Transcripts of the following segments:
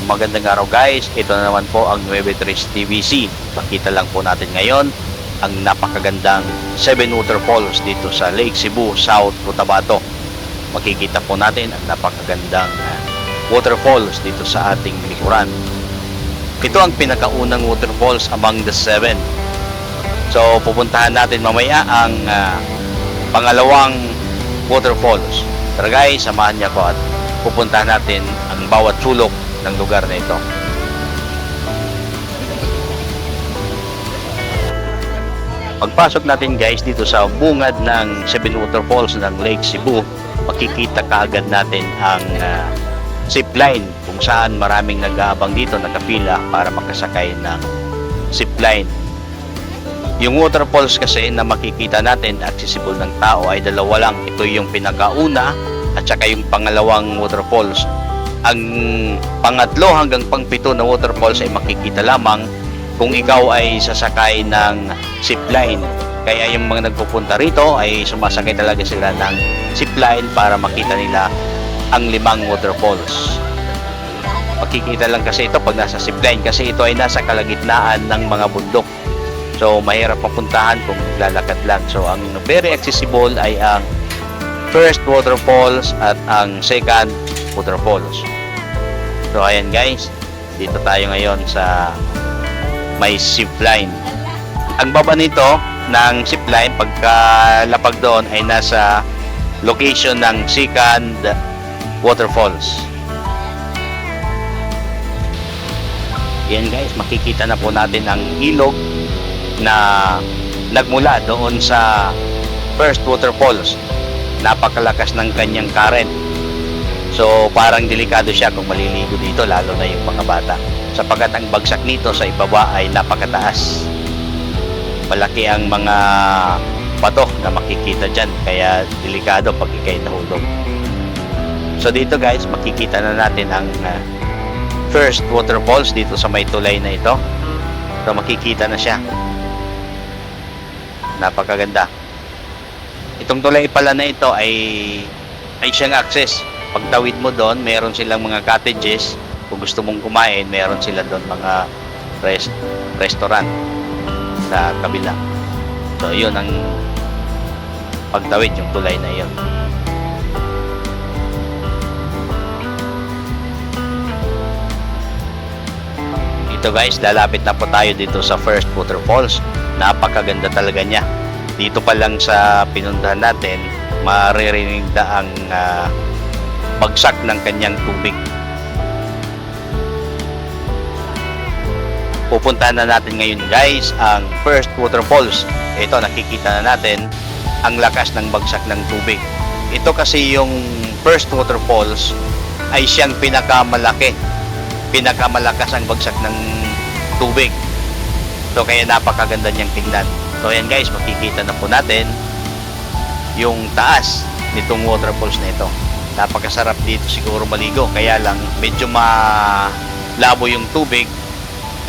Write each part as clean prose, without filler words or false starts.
Magandang araw guys, ito na naman po ang 93 TVC. Pakita lang po natin ngayon ang napakagandang 7 waterfalls dito sa Lake Cebu, South Cotabato. Makikita po natin ang napakagandang waterfalls dito sa ating likuran. Ito ang pinakaunang waterfalls among the 7. So pupuntahan natin mamaya ang pangalawang waterfalls. Tara guys, samahan niyo ako at pupuntahan natin ang bawat sulok ng lugar na ito. Pagpasok natin guys dito sa bungad ng 7 waterfalls ng Lake Cebu, makikita kaagad natin ang zipline kung saan maraming nag-aabang dito, nakapila para makasakay ng zipline. Yung waterfalls kasi na makikita natin accessible ng tao ay dalawa lang. Ito yung pinakauna at saka yung pangalawang waterfalls. Ang pangatlo hanggang pangpito na waterfalls ay makikita lamang kung ikaw ay sasakay ng zipline. Kaya yung mga nagpupunta rito ay sumasakay talaga sila ng zipline para makita nila ang 5 waterfalls. Makikita lang kasi ito pag nasa zipline kasi ito ay nasa kalagitnaan ng mga bundok. So mahirap mapuntahan kung lalakad lang. So ang very accessible ay ang first waterfalls at ang second waterfalls. So ayan guys, dito tayo ngayon sa may zipline. Ang baba nito ng zipline pagkalapag doon ay nasa location ng second waterfalls. Ayan guys, makikita na po natin ang ilog na nagmula doon sa first waterfalls. Napakalakas ng kanyang current. So parang delikado siya kung maliligo dito, lalo na yung mga bata, sapagkat ang bagsak nito sa ibaba ay napakataas. Malaki ang mga bato na makikita dyan, kaya delikado pag ikay nahulog. So dito guys, makikita na natin ang first waterfalls dito sa may tulay na ito. So makikita na siya. Napakaganda. Itong tulay pala na ito ay siyang access. Pagtawid mo doon, meron silang mga cottages. Kung gusto mong kumain, meron sila doon mga restaurant sa kabila. So yun ang pagtawid, yung tulay na yun. Ito guys, lalapit na po tayo dito sa first waterfalls. Napakaganda talaga niya. Dito pa lang sa pinuntahan natin, maririnig na ang bagsak ng kanyang tubig. Pupuntahan na natin ngayon guys ang first waterfalls. Ito, nakikita na natin ang lakas ng bagsak ng tubig. Ito kasi yung first waterfalls ay siyang pinakamalakas ang bagsak ng tubig. So kaya napakaganda niyang tingnan. So ayan guys, makikita na po natin yung taas nitong waterfalls na ito. Napakasarap dito siguro maligo, kaya lang medyo malabo yung tubig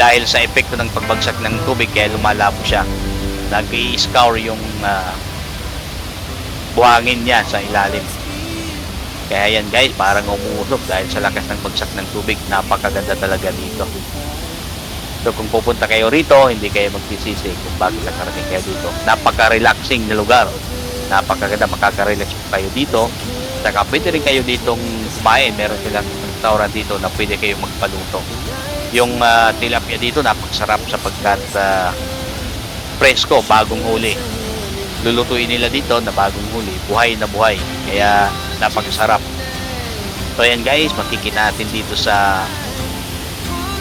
dahil sa epekto ng pagbagsak ng tubig, kaya lumalabo siya. Nag-i-scour yung buhangin niya sa ilalim. Kaya yan guys, parang umuusok dahil sa lakas ng bagsak ng tubig. Napakaganda talaga dito. So kung pupunta kayo rito, hindi kayo magsisisi kung bakit nakarating kayo dito. Napaka-relaxing na lugar. Napakaganda, makaka-relax kayo dito. Saka pwede rin kayo ditong kumain. Meron silang restaurant dito na pwede kayo magpaluto. Yung tilapia dito napakasarap sapagkat presko, bagong huli. Lulutuin nila dito na bagong huli, buhay na buhay. Kaya napakasarap. So ayan guys, makikita natin dito sa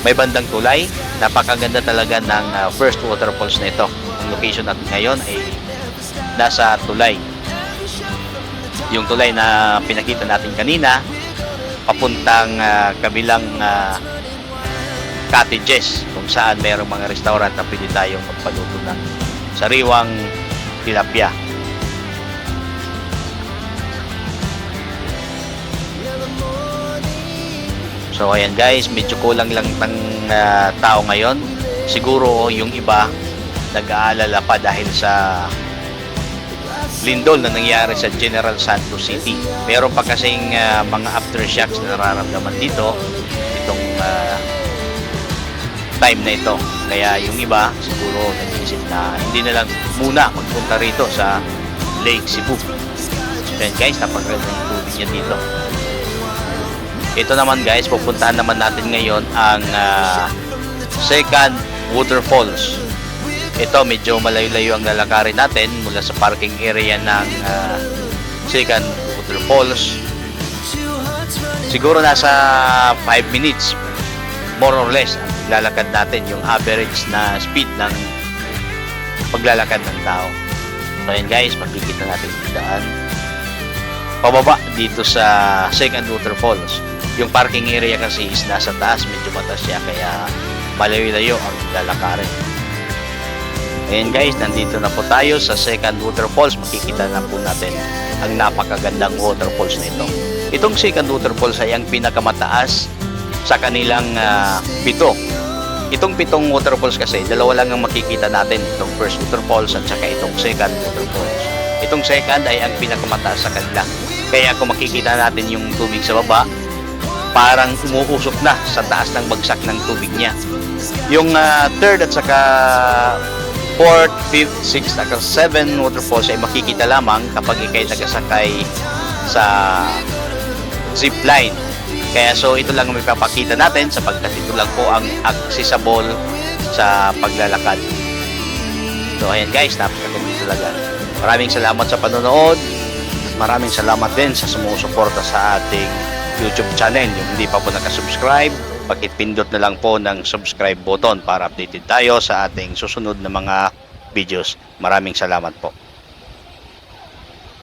may bandang tulay. Napakaganda talaga ng first waterfalls na ito. Ang location natin ngayon ay nasa tulay. Yung tulay na pinakita natin kanina, papuntang kabilang cottages kung saan mayroong mga restaurant na pwede tayong magpaluto ng sariwang tilapia. So ayan guys, medyo kulang lang ng tao ngayon. Siguro yung iba nag-aalala pa dahil sa lindol na nangyari sa General Santos City. Meron pa kasing mga aftershocks na nararamdaman dito. Itong time na ito. Kaya yung iba siguro nag-iisip na hindi na lang muna magpunta rito sa Lake Cebu. Then guys, napakaganda yung tubig niya dito. Ito naman guys, pupuntahan naman natin ngayon ang second waterfalls. Ito medyo malayo-layo ang lalakarin natin mula sa parking area ng second waterfalls. Siguro nasa 5 minutes more or less ang lalakad natin, yung average na speed ng paglalakad ng tao. So yun guys, makikita natin yung daan pababa dito sa second waterfalls. Yung parking area kasi is nasa taas, medyo mataas siya, kaya malayo-layo ang lalakarin. Ayan guys, nandito na po tayo sa second waterfalls. Makikita na po natin ang napakagandang waterfalls na ito. Itong second waterfalls ay ang pinakamataas sa kanilang pito. Itong pitong waterfalls kasi, dalawa lang ang makikita natin. Itong first waterfalls at saka itong second waterfalls. Itong second ay ang pinakamataas sa kanila. Kaya kung makikita natin yung tubig sa baba, parang umuusok na sa taas ng bagsak ng tubig niya. Yung third at saka 4th, 5th, 6th, at 7 waterfalls ay makikita lamang kapag ikay nagasakay sa zip line. Kaya so ito lang ang ipapakita natin sapagkat ito lang po ang accessible sa paglalakad. So ayan guys, napakaganda talaga. Maraming salamat sa panonood. Maraming salamat din sa sumusuporta sa ating YouTube channel. Yung hindi pa po nakasubscribe, pakipindot na lang po ng subscribe button para updated tayo sa ating susunod na mga videos. Maraming salamat po.